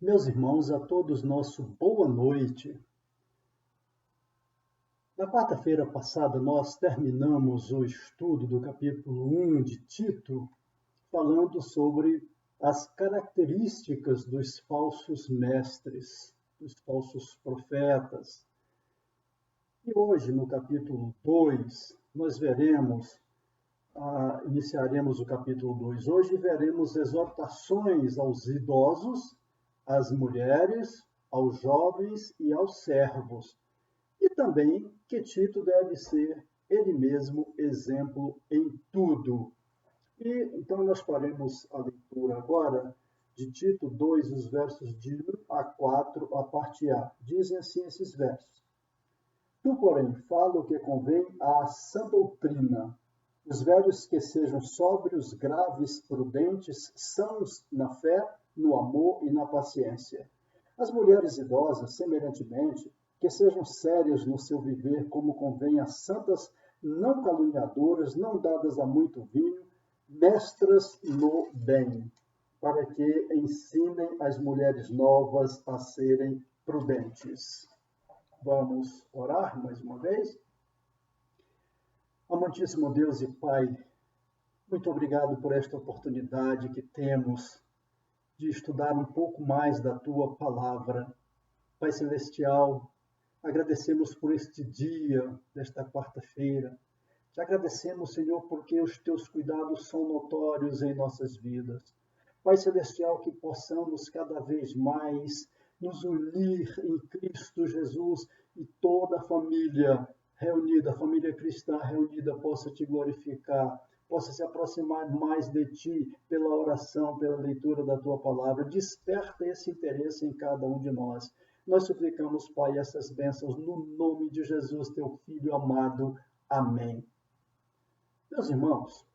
Meus irmãos, a todos nosso boa noite. Na quarta-feira passada, nós terminamos o estudo do capítulo 1 de Tito, falando sobre as características dos falsos mestres, dos falsos profetas. E hoje, no capítulo 2, nós iniciaremos o capítulo 2 hoje e veremos exortações aos idosos, às mulheres, aos jovens e aos servos. E também que Tito deve ser ele mesmo exemplo em tudo. E então nós faremos a leitura agora de Tito 2, os versos de 1 a 4, a parte A. Dizem assim esses versos. Tu, porém, fala o que convém à sã doutrina. Os velhos que sejam sóbrios, graves, prudentes, sãos na fé, no amor e na paciência. As mulheres idosas, semelhantemente, que sejam sérias no seu viver, como convém a santas, não caluniadoras, não dadas a muito vinho, mestras no bem, para que ensinem as mulheres novas a serem prudentes. Vamos orar mais uma vez? Amantíssimo Deus e Pai, muito obrigado por esta oportunidade que temos de estudar um pouco mais da Tua Palavra. Pai Celestial, agradecemos por este dia, desta quarta-feira. Te agradecemos, Senhor, porque os Teus cuidados são notórios em nossas vidas. Pai Celestial, que possamos cada vez mais nos unir em Cristo Jesus e toda a família reunida, a família cristã reunida, possa Te glorificar, possa se aproximar mais de Ti pela oração, pela leitura da Tua Palavra. Desperta esse interesse em cada um de nós. Nós suplicamos, Pai, essas bênçãos no nome de Jesus, Teu Filho amado. Amém. Meus irmãos,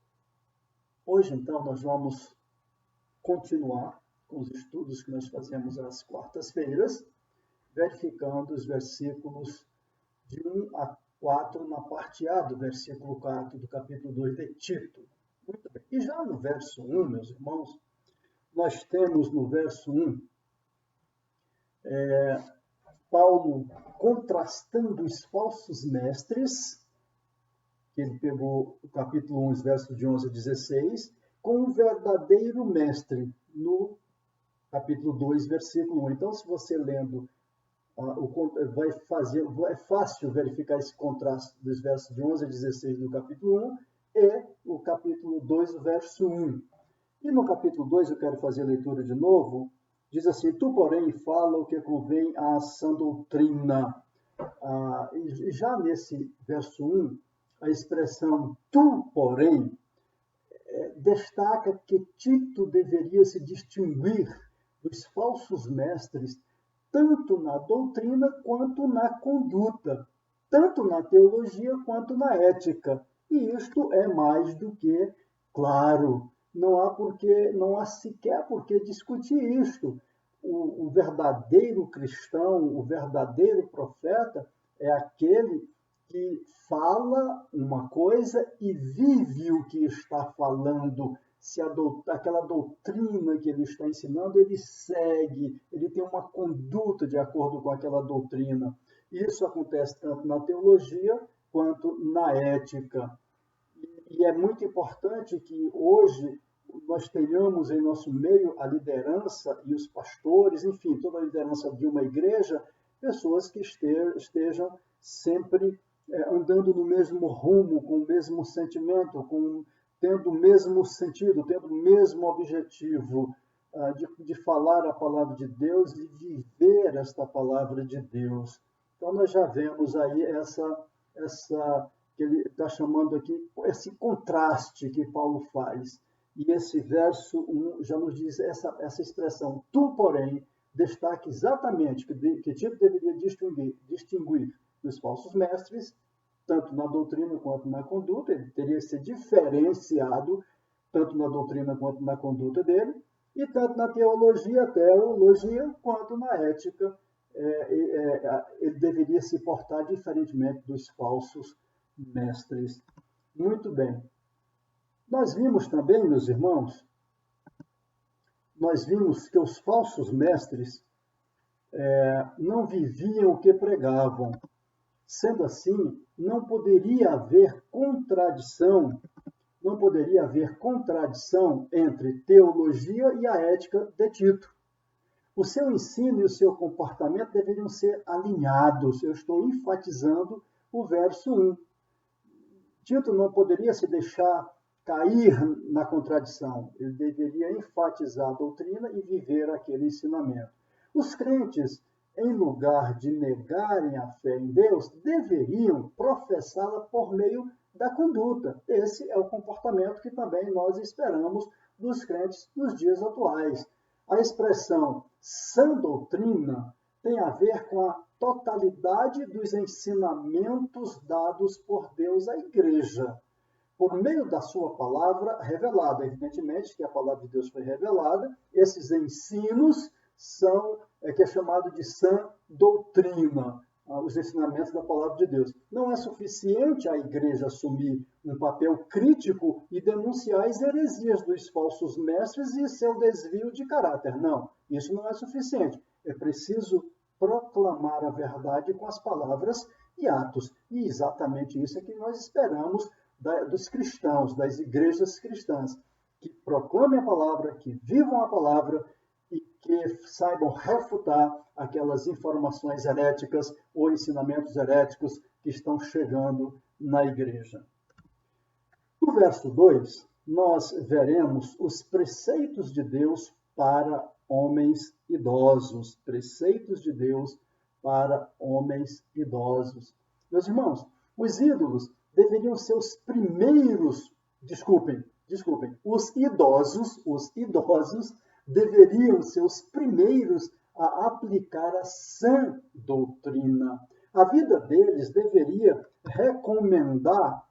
hoje então nós vamos continuar com os estudos que nós fazemos às quartas-feiras, verificando os versículos de 1 a 4 na parte A do versículo 4 do capítulo 2 de Tito. Muito bem. E já no verso 1, meus irmãos, nós temos no verso 1 Paulo contrastando os falsos mestres, que ele pegou o capítulo 1, os versos de 11 a 16, com o verdadeiro mestre, no capítulo 2, versículo 1. Então, se você lendo, é fácil verificar esse contraste dos versos de 11 a 16 do capítulo 1 e o capítulo 2, o verso 1. E no capítulo 2, eu quero fazer a leitura de novo. Diz assim, tu, porém, fala o que convém à sã doutrina. E já nesse verso 1, a expressão tu, porém, destaca que Tito deveria se distinguir dos falsos mestres, tanto na doutrina quanto na conduta, tanto na teologia quanto na ética. E isto é mais do que claro. Não há sequer por que discutir isto. O verdadeiro cristão, o verdadeiro profeta é aquele que fala uma coisa e vive o que está falando. Se aquela doutrina que ele está ensinando, ele segue, ele tem uma conduta de acordo com aquela doutrina. Isso acontece tanto na teologia quanto na ética. E é muito importante que hoje nós tenhamos em nosso meio a liderança e os pastores, enfim, toda a liderança de uma igreja, pessoas que estejam sempre andando no mesmo rumo, com o mesmo sentimento, tendo o mesmo sentido, tendo o mesmo objetivo de falar a palavra de Deus e viver esta palavra de Deus. Então nós já vemos aí essa que ele está chamando aqui, esse contraste que Paulo faz. E esse verso 1 já nos diz essa expressão, tu, porém, destaca exatamente que Tito deveria distinguir dos falsos mestres, tanto na doutrina quanto na conduta. Ele teria que ser diferenciado, tanto na doutrina quanto na conduta dele, e tanto na teologia, quanto na ética, ele deveria se portar diferentemente dos falsos mestres. Muito bem. Nós vimos também, meus irmãos, nós vimos que os falsos mestres não viviam o que pregavam. Sendo assim, não poderia haver contradição entre teologia e a ética de Tito. O seu ensino e o seu comportamento deveriam ser alinhados. Eu estou enfatizando o verso 1. Tito não poderia se deixar cair na contradição. Ele deveria enfatizar a doutrina e viver aquele ensinamento. Os crentes, em lugar de negarem a fé em Deus, deveriam professá-la por meio da conduta. Esse é o comportamento que também nós esperamos dos crentes nos dias atuais. A expressão sã doutrina tem a ver com a totalidade dos ensinamentos dados por Deus à igreja, por meio da sua palavra revelada. Evidentemente que a palavra de Deus foi revelada, esses ensinos são, que é chamado de sã doutrina, os ensinamentos da palavra de Deus. Não é suficiente a igreja assumir um papel crítico e denunciar as heresias dos falsos mestres e seu desvio de caráter. Não, isso não é suficiente. É preciso proclamar a verdade com as palavras e atos. E exatamente isso é que nós esperamos dos cristãos, das igrejas cristãs, que proclamem a palavra, que vivam a palavra e que saibam refutar aquelas informações heréticas ou ensinamentos heréticos que estão chegando na igreja. No verso 2, nós veremos os preceitos de Deus para homens idosos. Preceitos de Deus para homens idosos. Meus irmãos, os ídolos deveriam ser os primeiros, os idosos deveriam ser os primeiros a aplicar a sã doutrina. A vida deles deveria recomendar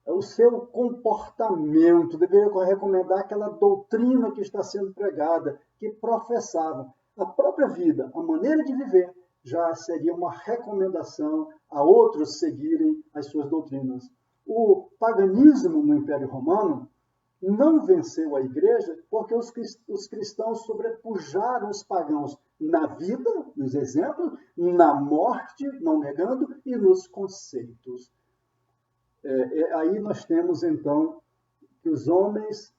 o seu comportamento, deveria recomendar aquela doutrina que está sendo pregada, que professavam. A própria vida, a maneira de viver, já seria uma recomendação a outros seguirem as suas doutrinas. O paganismo no Império Romano não venceu a igreja porque os cristãos sobrepujaram os pagãos na vida, nos exemplos, na morte, não negando, e nos conceitos. Aí nós temos, então, que os homens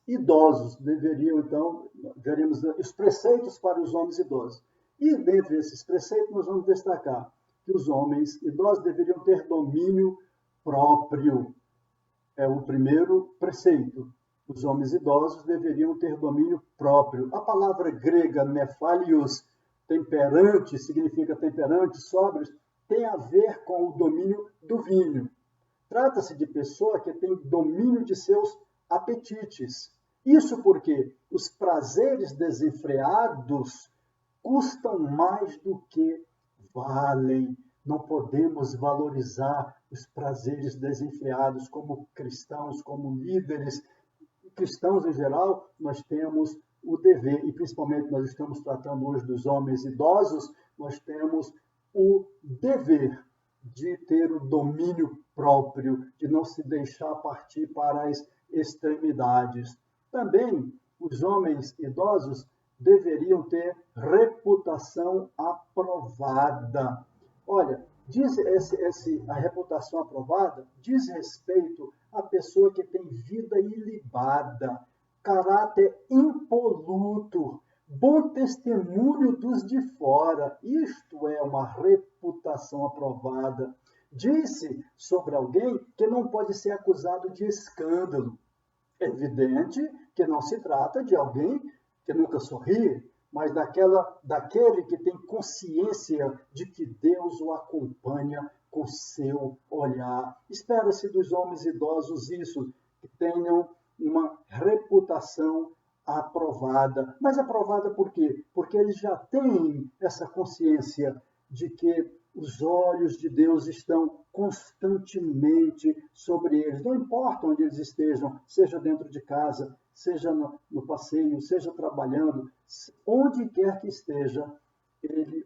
idosos deveriam, então, veremos os preceitos para os homens idosos. E, dentre esses preceitos, nós vamos destacar que os homens idosos deveriam ter domínio próprio. É o primeiro preceito. Os homens idosos deveriam ter domínio próprio. A palavra grega nephalios, temperante, significa temperante, sóbrios, tem a ver com o domínio do vinho. Trata-se de pessoa que tem domínio de seus apetites. Isso porque os prazeres desenfreados custam mais do que valem. Não podemos valorizar os prazeres desenfreados como cristãos, como líderes. Cristãos em geral, nós temos o dever, e principalmente nós estamos tratando hoje dos homens idosos, nós temos o dever de ter o domínio próprio, de não se deixar partir para as extremidades. Também os homens idosos deveriam ter reputação aprovada. Olha, a reputação aprovada diz respeito à pessoa que tem vida ilibada, caráter impoluto, bom testemunho dos de fora. Isto é uma reputação aprovada. Disse sobre alguém que não pode ser acusado de escândalo. É evidente que não se trata de alguém que nunca sorri, mas daquele que tem consciência de que Deus o acompanha com seu olhar. Espera-se dos homens idosos isso, que tenham uma reputação aprovada. Mas aprovada por quê? Porque eles já têm essa consciência de que os olhos de Deus estão constantemente sobre eles. Não importa onde eles estejam, seja dentro de casa, seja no passeio, seja trabalhando, onde quer que esteja,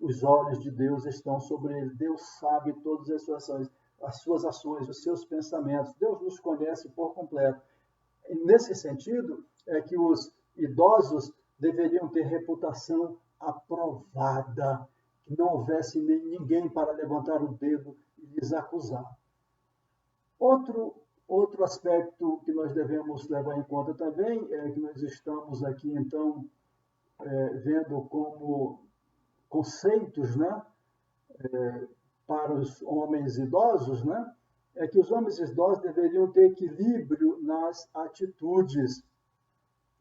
os olhos de Deus estão sobre ele. Deus sabe todas as suas ações. as suas ações, os seus pensamentos. Deus nos conhece por completo. E nesse sentido, é que os idosos deveriam ter reputação aprovada, que não houvesse ninguém para levantar o dedo e lhes acusar. Outro aspecto que nós devemos levar em conta também é que nós estamos aqui, então, vendo como conceitos, né, para os homens idosos, né, é que os homens idosos deveriam ter equilíbrio nas atitudes.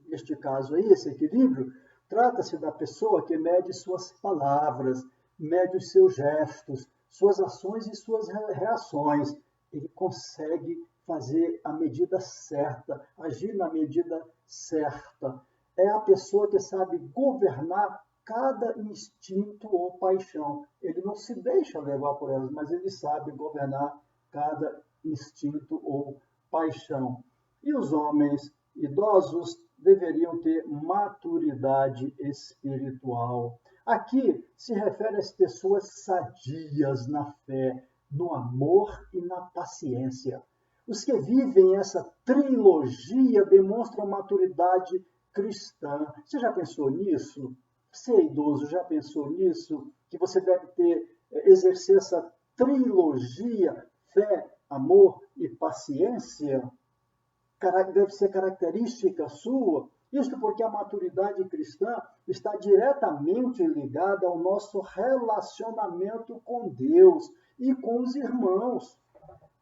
Neste caso aí, esse equilíbrio, trata-se da pessoa que mede suas palavras, mede os seus gestos, suas ações e suas reações. Ele consegue fazer a medida certa, agir na medida certa. É a pessoa que sabe governar cada instinto ou paixão. Ele não se deixa levar por elas, mas ele sabe governar cada instinto ou paixão. E os homens idosos deveriam ter maturidade espiritual. Aqui se refere às pessoas sadias na fé, no amor e na paciência. Os que vivem essa trilogia demonstram maturidade cristã. Você já pensou nisso? Você é idoso, já pensou nisso? Que você deve exercer essa trilogia, fé, amor e paciência? Deve ser característica sua. Isto porque a maturidade cristã está diretamente ligada ao nosso relacionamento com Deus e com os irmãos.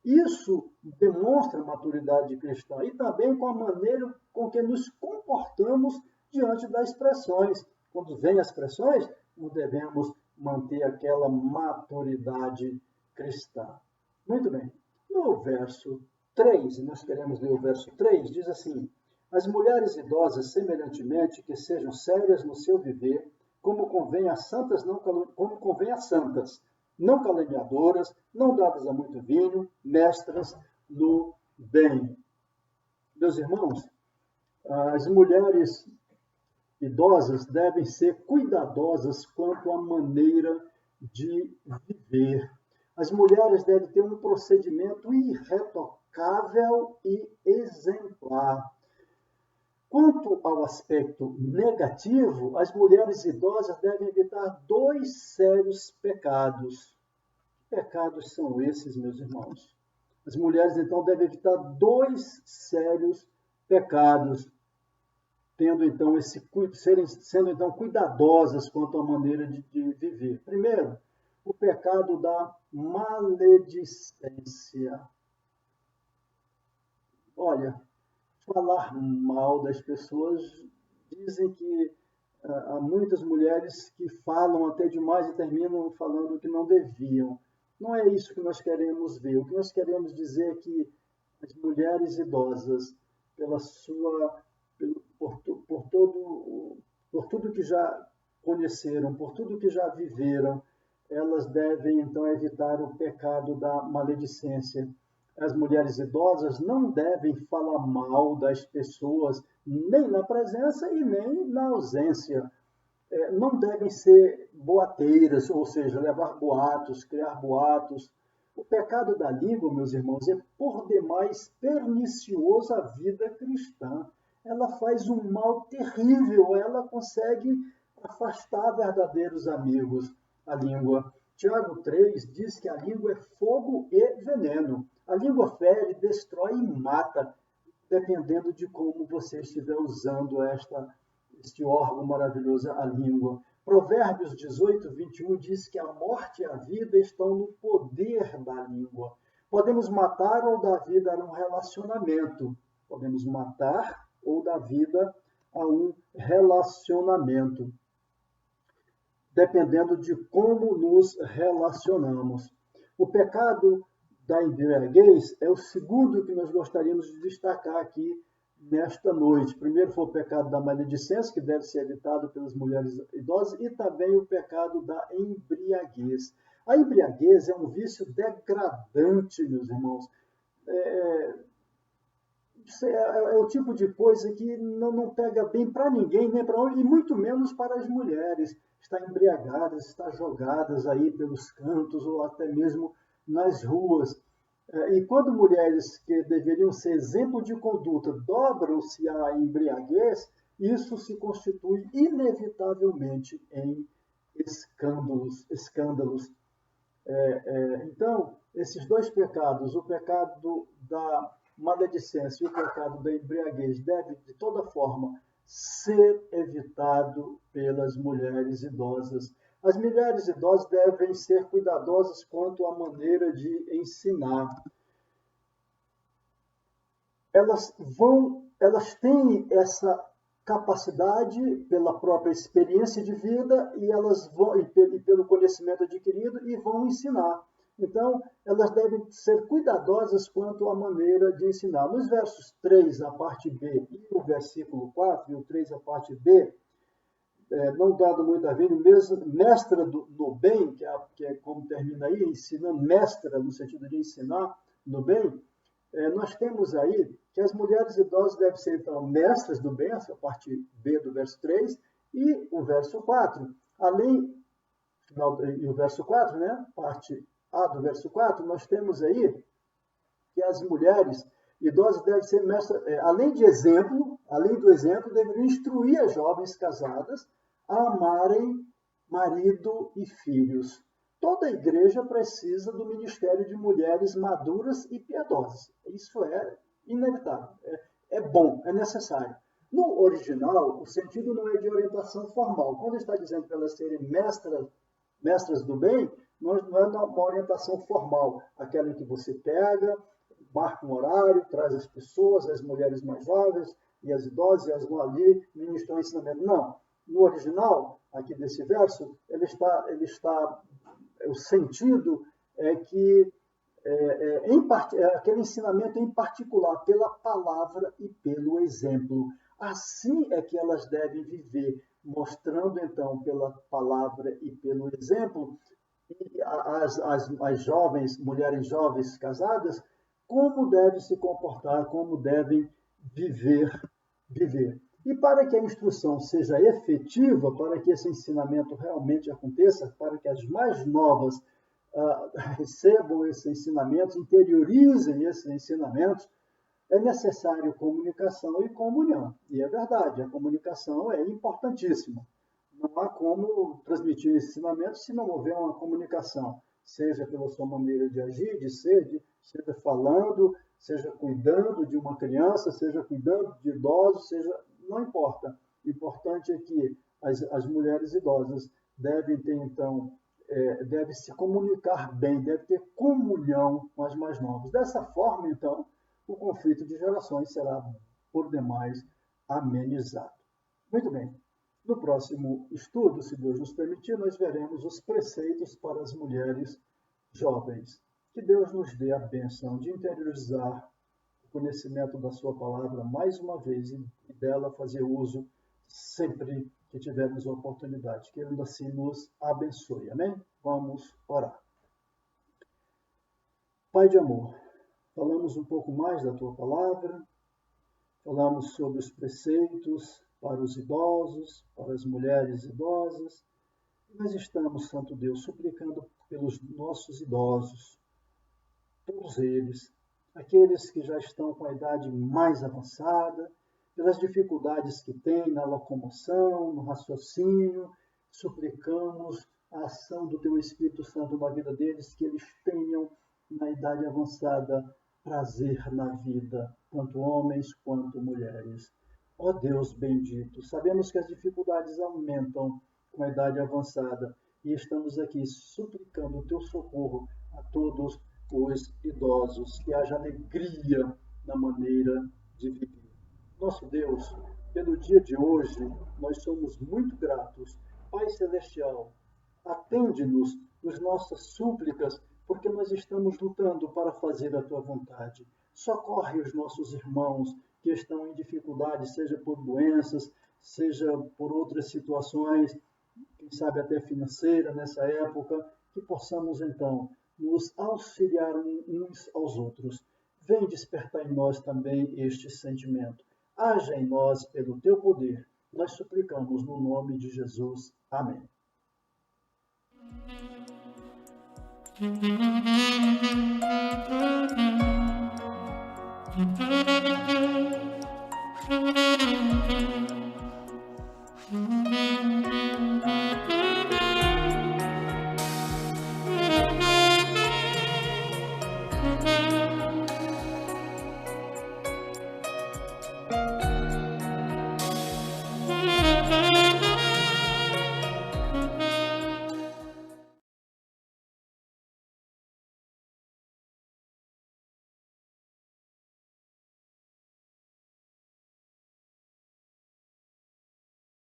Isso demonstra maturidade cristã e também com a maneira com que nos comportamos diante das pressões. Quando vêm as pressões, nós devemos manter aquela maturidade cristã. Muito bem. No verso 3, nós queremos ler o verso 3, diz assim: as mulheres idosas, semelhantemente, que sejam sérias no seu viver, como convém a santas, não caluniadoras, não dadas a muito vinho, mestras no bem. Meus irmãos, as mulheres idosas devem ser cuidadosas quanto à maneira de viver. As mulheres devem ter um procedimento irretocável e exemplar. Quanto ao aspecto negativo, as mulheres idosas devem evitar 2 sérios pecados. Que pecados são esses, meus irmãos? As mulheres, então, devem evitar 2 sérios pecados, sendo então cuidadosas quanto à maneira de viver. Primeiro, o pecado da maledicência. Olha, falar mal das pessoas, dizem que há muitas mulheres que falam até demais e terminam falando que não deviam. Não é isso que nós queremos ver. O que nós queremos dizer é que as mulheres idosas, por tudo que já conheceram, por tudo que já viveram, elas devem então evitar o pecado da maledicência. As mulheres idosas não devem falar mal das pessoas, nem na presença e nem na ausência. Não devem ser boateiras, ou seja, levar boatos, criar boatos. O pecado da língua, meus irmãos, é por demais pernicioso à vida cristã. Ela faz um mal terrível, ela consegue afastar verdadeiros amigos, a língua. Tiago 3 diz que a língua é fogo e veneno. A língua fere, destrói e mata, dependendo de como você estiver usando este órgão maravilhoso, a língua. Provérbios 18, 21 diz que a morte e a vida estão no poder da língua. Podemos matar ou dar vida a um relacionamento. Podemos matar ou dar vida a um relacionamento, dependendo de como nos relacionamos. O pecado da embriaguez é o segundo que nós gostaríamos de destacar aqui nesta noite. Primeiro foi o pecado da maledicência, que deve ser evitado pelas mulheres idosas, e também o pecado da embriaguez. A embriaguez é um vício degradante, meus irmãos. É o tipo de coisa que não pega bem para ninguém, nem para onde, e muito menos para as mulheres. Estar embriagadas, estar jogadas aí pelos cantos ou até mesmo nas ruas. E quando mulheres que deveriam ser exemplo de conduta dobram-se à embriaguez, isso se constitui inevitavelmente em escândalos. Então, esses dois pecados, o pecado da maledicência e o pecado da embriaguez, deve, de toda forma, ser evitado pelas mulheres idosas. As mulheres idosas devem ser cuidadosas quanto à maneira de ensinar. Elas têm essa capacidade pela própria experiência de vida e elas vão e pelo conhecimento adquirido e vão ensinar. Então, elas devem ser cuidadosas quanto à maneira de ensinar. Nos versos 3, a parte B, e o versículo 4, e o 3, a parte B, não dado muito a ver, mesmo mestra no bem, que é como termina aí, ensinando, mestra no sentido de ensinar no bem, nós temos aí que as mulheres idosas devem ser, então, mestras do bem, essa parte B do verso 3, e o verso 4. E o verso 4, né? Parte A do verso 4, nós temos aí que as mulheres idosas devem ser mestras, além do exemplo, deveriam instruir as jovens casadas a amarem marido e filhos. Toda a igreja precisa do ministério de mulheres maduras e piedosas. Isso é inevitável, é bom, é necessário. No original, o sentido não é de orientação formal. Quando está dizendo para elas serem mestras do bem, não é uma orientação formal, aquela em que você pega, marca um horário, traz as pessoas, as mulheres mais jovens e as idosas, e elas vão ali ministrar ensinamento. Não. No original, aqui desse verso, o sentido é que aquele ensinamento em particular pela palavra e pelo exemplo. Assim é que elas devem viver, mostrando então pela palavra e pelo exemplo as jovens, mulheres jovens casadas, como devem se comportar, como devem viver. E para que a instrução seja efetiva, para que esse ensinamento realmente aconteça, para que as mais novas recebam esses ensinamentos, interiorizem esses ensinamentos, é necessário comunicação e comunhão. E é verdade, a comunicação é importantíssima. Não há como transmitir ensinamentos se não houver uma comunicação, seja pela sua maneira de agir, de ser, seja falando, seja cuidando de uma criança, seja cuidando de idosos, não importa. O importante é que as mulheres idosas devem ter, então, deve se comunicar bem, deve ter comunhão com as mais novas. Dessa forma, então, o conflito de gerações será, por demais, amenizado. Muito bem. No próximo estudo, se Deus nos permitir, nós veremos os preceitos para as mulheres jovens. Que Deus nos dê a bênção de interiorizar o conhecimento da sua palavra mais uma vez e dela fazer uso sempre que tivermos a oportunidade. Que Ele assim nos abençoe. Amém? Vamos orar. Pai de amor, falamos um pouco mais da tua palavra, falamos sobre os preceitos para os idosos, para as mulheres idosas. Nós estamos, Santo Deus, suplicando pelos nossos idosos, todos eles, aqueles que já estão com a idade mais avançada, pelas dificuldades que têm na locomoção, no raciocínio, suplicamos a ação do Teu Espírito Santo na vida deles, que eles tenham, na idade avançada, prazer na vida, tanto homens quanto mulheres. Ó Deus bendito, sabemos que as dificuldades aumentam com a idade avançada e estamos aqui suplicando o Teu socorro a todos os idosos, que haja alegria na maneira de viver. Nosso Deus, pelo dia de hoje, nós somos muito gratos. Pai Celestial, atende-nos nas nossas súplicas, porque nós estamos lutando para fazer a Tua vontade. Socorre os nossos irmãos que estão em dificuldade, seja por doenças, seja por outras situações, quem sabe até financeira nessa época, que possamos então nos auxiliar uns aos outros. Vem despertar em nós também este sentimento. Haja em nós pelo Teu poder. Nós suplicamos no nome de Jesus. Amém.